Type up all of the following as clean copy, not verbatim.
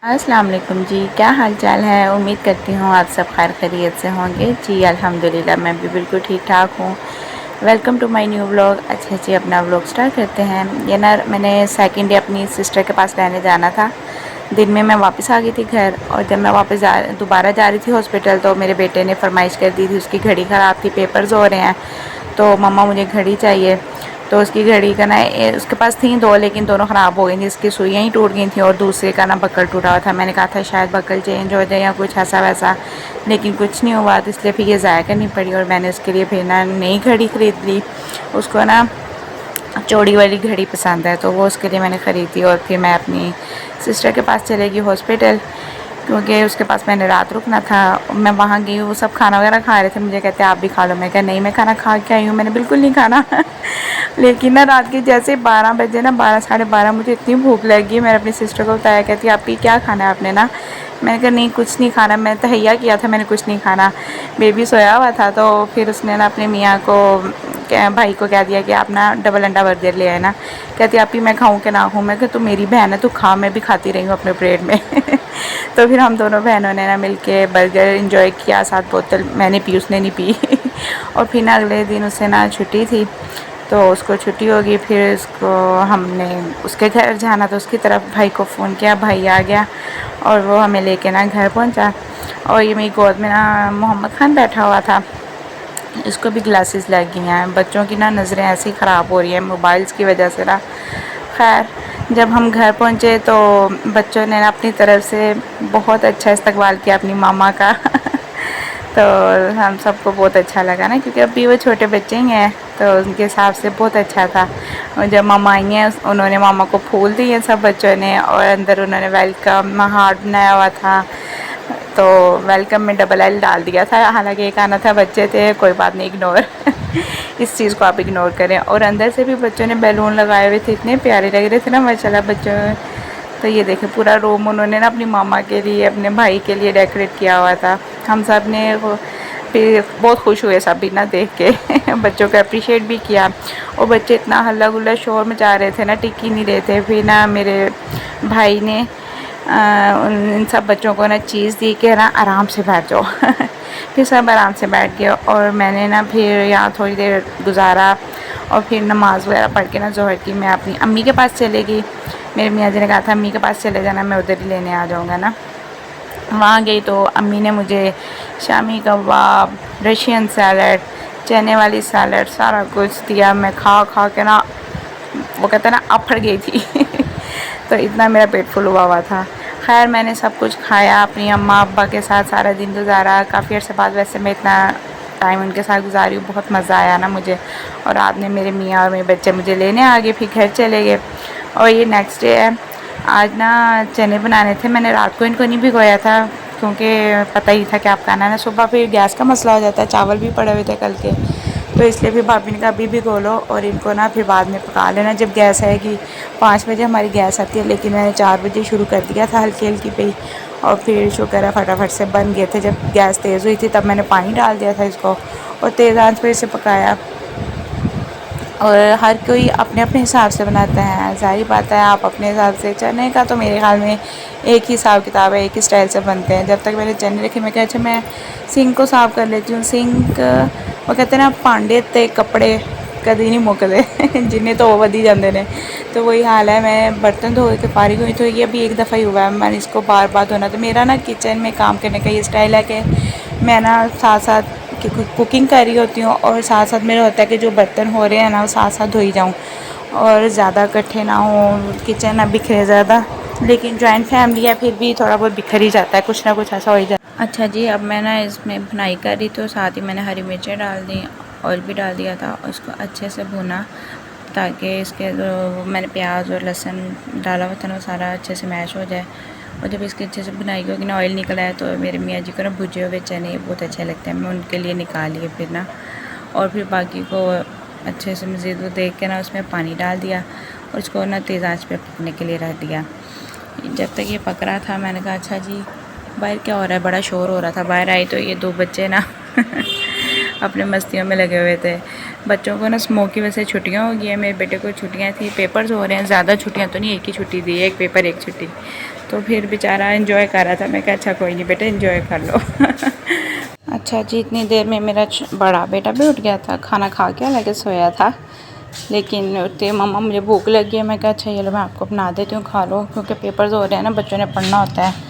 अस्सलाम वालेकुम जी, क्या हाल चाल है। उम्मीद करती हूँ आप सब खैर खैरियत से होंगे। जी अल्हम्दुलिल्लाह मैं भी बिल्कुल ठीक ठाक हूँ। Welcome to my new vlog. अच्छा जी, अपना व्लॉग स्टार्ट करते हैं। ये ना मैंने सेकंड डे अपनी सिस्टर के पास रहने जाना था। दिन में मैं वापस आ गई थी घर, और जब मैं वापस दोबारा जा रही थी हॉस्पिटल, तो मेरे बेटे ने फरमाइश कर दी थी, उसकी घड़ी ख़राब थी, पेपर्स हो रहे हैं, तो मम्मा मुझे घड़ी चाहिए। तो उसकी घड़ी का ना उसके पास थी दो, लेकिन दोनों ख़राब हो गई थी, इसकी सुइयाँ ही टूट गई थी और दूसरे का ना बकल टूटा हुआ था। मैंने कहा था शायद बकल चेंज हो जाए या कुछ ऐसा वैसा, लेकिन कुछ नहीं हुआ, तो इसलिए फिर ये ज़ाया करनी पड़ी और मैंने उसके लिए फिर ना नई घड़ी ख़रीद ली। उसको ना चौड़ी वाली घड़ी पसंद है, तो वो उसके लिए मैंने ख़रीदी। और फिर मैं अपनी सिस्टर के पास चलेगी हॉस्पिटल, क्योंकि उसके पास मैंने रात रुकना था। मैं वहाँ गई, वो सब खाना वगैरह खा रहे थे, मुझे कहते आप भी खा लो। मैं कहा नहीं, मैं खाना खा के आई हूँ, मैंने बिल्कुल नहीं खाना। लेकिन ना रात के जैसे 12 बजे ना 12 साढ़े 12 मुझे इतनी भूख लगी। मैंने अपनी सिस्टर को बताया, कहती आप ही क्या खाना है आपने ना। मैंने कहा नहीं कुछ नहीं खाना, मैं तहैया किया था, मैंने कुछ नहीं खाना। बेबी सोया हुआ था, तो फिर उसने ना अपने मियाँ को भाई को कह दिया कि आप ना डबल अंडा बर्गर ले आए ना। कहती आप ही मैं खाऊँ कि ना खाऊँ। मैं कहा तू मेरी बहन है, तू खा, मैं भी खाती रही हूँ अपने प्लेट में। तो फिर हम दोनों बहनों ने ना मिलके बर्गर इंजॉय किया, साथ बोतल मैंने पी, उसने नहीं पी। और फिर ना अगले दिन उससे ना छुट्टी थी, तो उसको छुट्टी होगी। फिर उसको हमने उसके घर जाना, तो उसकी तरफ भाई को फ़ोन किया, भाई आ गया और वो हमें लेके ना घर पहुंचा। और ये मेरी गोद में ना मोहम्मद ख़ान बैठा हुआ था, इसको भी ग्लासेस लग गई हैं। बच्चों की ना नज़रें ऐसी ख़राब हो रही हैं मोबाइल्स की वजह से ना। खैर जब हम घर पहुंचे, तो बच्चों ने ना अपनी तरफ से बहुत अच्छा इस्तकबाल किया अपनी मामा का। तो हम सबको बहुत अच्छा लगा ना, क्योंकि अभी वो छोटे बच्चे ही हैं, तो उनके हिसाब से बहुत अच्छा था। और जब मामा आई हैं, उन्होंने मामा को फूल दिए सब बच्चों ने, और अंदर उन्होंने वेलकम हार्ट बनाया हुआ था। तो वेलकम में डबल एल डाल दिया था, हालांकि एक आना था, बच्चे थे, कोई बात नहीं, इग्नोर। इस चीज़ को आप इग्नोर करें। और अंदर से भी बच्चों ने बैलून लगाए हुए थे, इतने प्यारे लग रहे थे ना माशाल्लाह बच्चों। तो ये देखें पूरा रूम उन्होंने ना अपनी मामा के लिए, अपने भाई के लिए डेकोरेट किया हुआ था। हम सब ने वो फिर बहुत खुश हुए सब भी ना देख के। बच्चों को अप्रिशिएट भी किया। और बच्चे इतना हल्ला गुल्ला शोर मचा रहे थे ना, टिक ही नहीं रहे थे। फिर ना मेरे भाई ने इन सब बच्चों को ना चीज़ दी कि ना आराम से बैठ जाओ। फिर सब आराम से बैठ गए, और मैंने ना फिर यहाँ थोड़ी देर गुजारा, और फिर नमाज़ वगैरह पढ़ के ना ज़ोहर की मैं अपनी अम्मी के पास चले गई। मेरे मियाँ जी ने कहा था अम्मी के पास चले जाना, मैं उधर ही लेने आ जाऊँगा ना। वहाँ गई तो अम्मी ने मुझे शामी कबाब, रशियन सैलड, चने वाली सैलड, सारा कुछ दिया। मैं खा खा के ना, वो कहते हैं ना, अफड़ गई थी। तो इतना मेरा पेट फुल हुआ हुआ था। खैर मैंने सब कुछ खाया, अपनी अम्मा अब्बा के साथ सारा दिन गुजारा। काफ़ी अर्से बाद वैसे मैं इतना टाइम उनके साथ गुजारी हूँ, बहुत मज़ा आया ना मुझे। और रात में मेरे मियाँ और मेरे बच्चे मुझे लेने आ गए, फिर घर चले गए। और ये नेक्स्ट डे है। आज ना चने बनाने थे, मैंने रात को इनको नहीं भिगोया था, क्योंकि पता ही था कि आप खाना ना सुबह फिर गैस का मसला हो जाता है। चावल भी पड़े हुए थे कल के, तो इसलिए फिर भाभी ने कहा अभी भिगो लो और इनको ना फिर बाद में पका लेना जब गैस आएगी। 5 बजे हमारी गैस आती है, लेकिन मैंने 4 बजे शुरू कर दिया था हल्की हल्की पे ही, और फिर शुक्र है फटाफट से बन गए थे। जब गैस तेज़ हुई थी तब मैंने पानी डाल दिया था इसको, और तेज़ आंच पर इसे पकाया। और हर कोई अपने अपने हिसाब से बनाता है, ज़ाहिर बात है। आप अपने हिसाब से, चने का तो मेरे ख्याल में एक ही हिसाब किताब है, एक ही स्टाइल से बनते हैं। जब तक मैंने चने रखे, मैं कहा अच्छा मैं सिंक को साफ़ कर लेती हूँ। सिंक वो कहते हैं ना, भांडे ते कपड़े कभी नहीं मुकते। जिन्हें तो वधी जाते हैं, तो वही हाल है। मैं बर्तन धो के फारिग हुई, तो ये भी एक दफ़ा ही हुआ है, मैंने इसको बार बार धोना। तो मेरा ना किचन में काम करने का ये स्टाइल है कि मैं ना साथ साथ कुकिंग कर रही होती हूँ, और साथ साथ मेरा होता है कि जो बर्तन हो रहे हैं ना वो साथ साथ धोई जाऊँ, और ज़्यादा इकट्ठे ना हो, किचन ना बिखरे ज़्यादा। लेकिन जॉइंट फैमिली है, फिर भी थोड़ा बहुत बिखर ही जाता है, कुछ ना कुछ ऐसा हो ही जाता है। अच्छा जी, अब मैं ना इसमें भुनाई कर रही, तो साथ ही मैंने हरी मिर्चें डाल दी, ऑयल भी डाल दिया था, और उसको अच्छे से भुना, ताकि इसके जो मैंने प्याज और लहसुन डाला हुआ था ना, वो सारा अच्छे से मैश हो जाए। और जब इसके अच्छे से बुनाई होगी ना, ऑयल निकल आए, तो मेरे मियाँ जी को ना भुजे हुए चने बहुत अच्छे लगते हैं, मैं उनके लिए निकाल लिए फिर ना। और फिर बाकी को अच्छे से मज़ीद वो देख के ना उसमें पानी डाल दिया, और उसको ना तेज़ आंच पे पकने के लिए रख दिया। जब तक ये पक रहा था, मैंने कहा अच्छा जी बाहर क्या हो रहा है, बड़ा शोर हो रहा था। बाहर आई तो ये 2 बच्चे ना अपने मस्तियों में लगे हुए थे। बच्चों को ना स्मोक की वजह से छुट्टियाँ हो गई हैं। मेरे बेटे को छुट्टियाँ थी, पेपर्स हो रहे हैं। ज़्यादा छुट्टियाँ तो नहीं, एक ही छुट्टी दी है, एक पेपर एक छुट्टी। तो फिर बेचारा एंजॉय कर रहा था। मैं कहा अच्छा कोई नहीं बेटा एंजॉय कर लो। अच्छा जी, इतनी देर में मेरा बड़ा बेटा भी उठ गया था, खाना खा के हालांकि सोया था, लेकिन उठते मम्मा मुझे भूख लगी है। मैं कहा अच्छा ये लो मैं आपको बना देती हूँ, खा लो, क्योंकि पेपर्स हो रहे हैं ना, बच्चों ने पढ़ना होता है।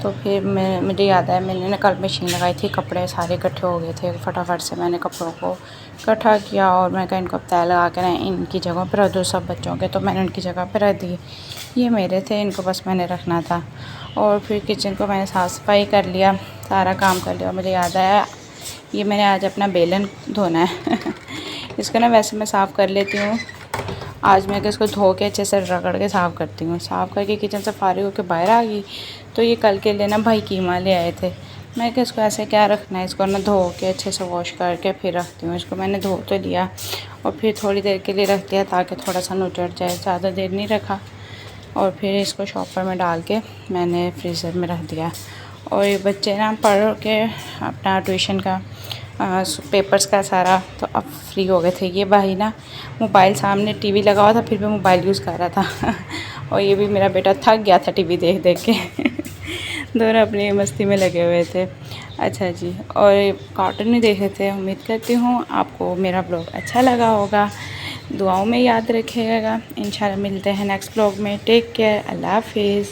तो फिर मुझे याद आया मैंने ना कल मशीन लगाई थी, कपड़े सारे इकट्ठे हो गए थे, फटाफट से मैंने कपड़ों को इकट्ठा किया और मैं कहा इनको तय लगा कर इनकी जगह पर रख दूँ सब बच्चों के। तो मैंने उनकी जगह पर रख दी, ये मेरे थे, इनको बस मैंने रखना था। और फिर किचन को मैंने साफ़ सफाई कर लिया, सारा काम कर लिया। और मुझे याद आया ये मैंने आज अपना बेलन धोना है। इसको ना वैसे मैं साफ़ कर लेती हूँ, आज मैं इसको धो के अच्छे से रगड़ के साफ़ करती हूँ। साफ़ करके किचन से फारिग होकर बाहर आ गई, तो ये कल के लिए ना भाई कीमा ले आए थे। मैं कि इसको ऐसे क्या रखना है, इसको ना धो के अच्छे से वॉश करके फिर रखती हूँ। इसको मैंने धो तो लिया और फिर थोड़ी देर के लिए रख दिया ताकि थोड़ा सा नुचड़ जाए, ज़्यादा देर नहीं रखा। और फिर इसको शॉपर में डाल के मैंने फ्रीज़र में रख दिया। और ये बच्चे ना पढ़ के अपना ट्यूशन का पेपर्स का सारा, तो अब फ्री हो गए थे। ये भाई ना मोबाइल सामने टीवी लगा हुआ था, फिर भी मोबाइल यूज़ कर रहा था। और ये भी मेरा बेटा थक गया था टीवी देख देख के। दोनों अपनी मस्ती में लगे हुए थे। अच्छा जी, और कार्टून भी देख रहे थे। उम्मीद करती हूँ आपको मेरा ब्लॉग अच्छा लगा होगा, दुआओं में याद रखिएगा। इंशाल्लाह मिलते हैं नेक्स्ट ब्लॉग में। टेक केयर, अल्लाह हाफिज़।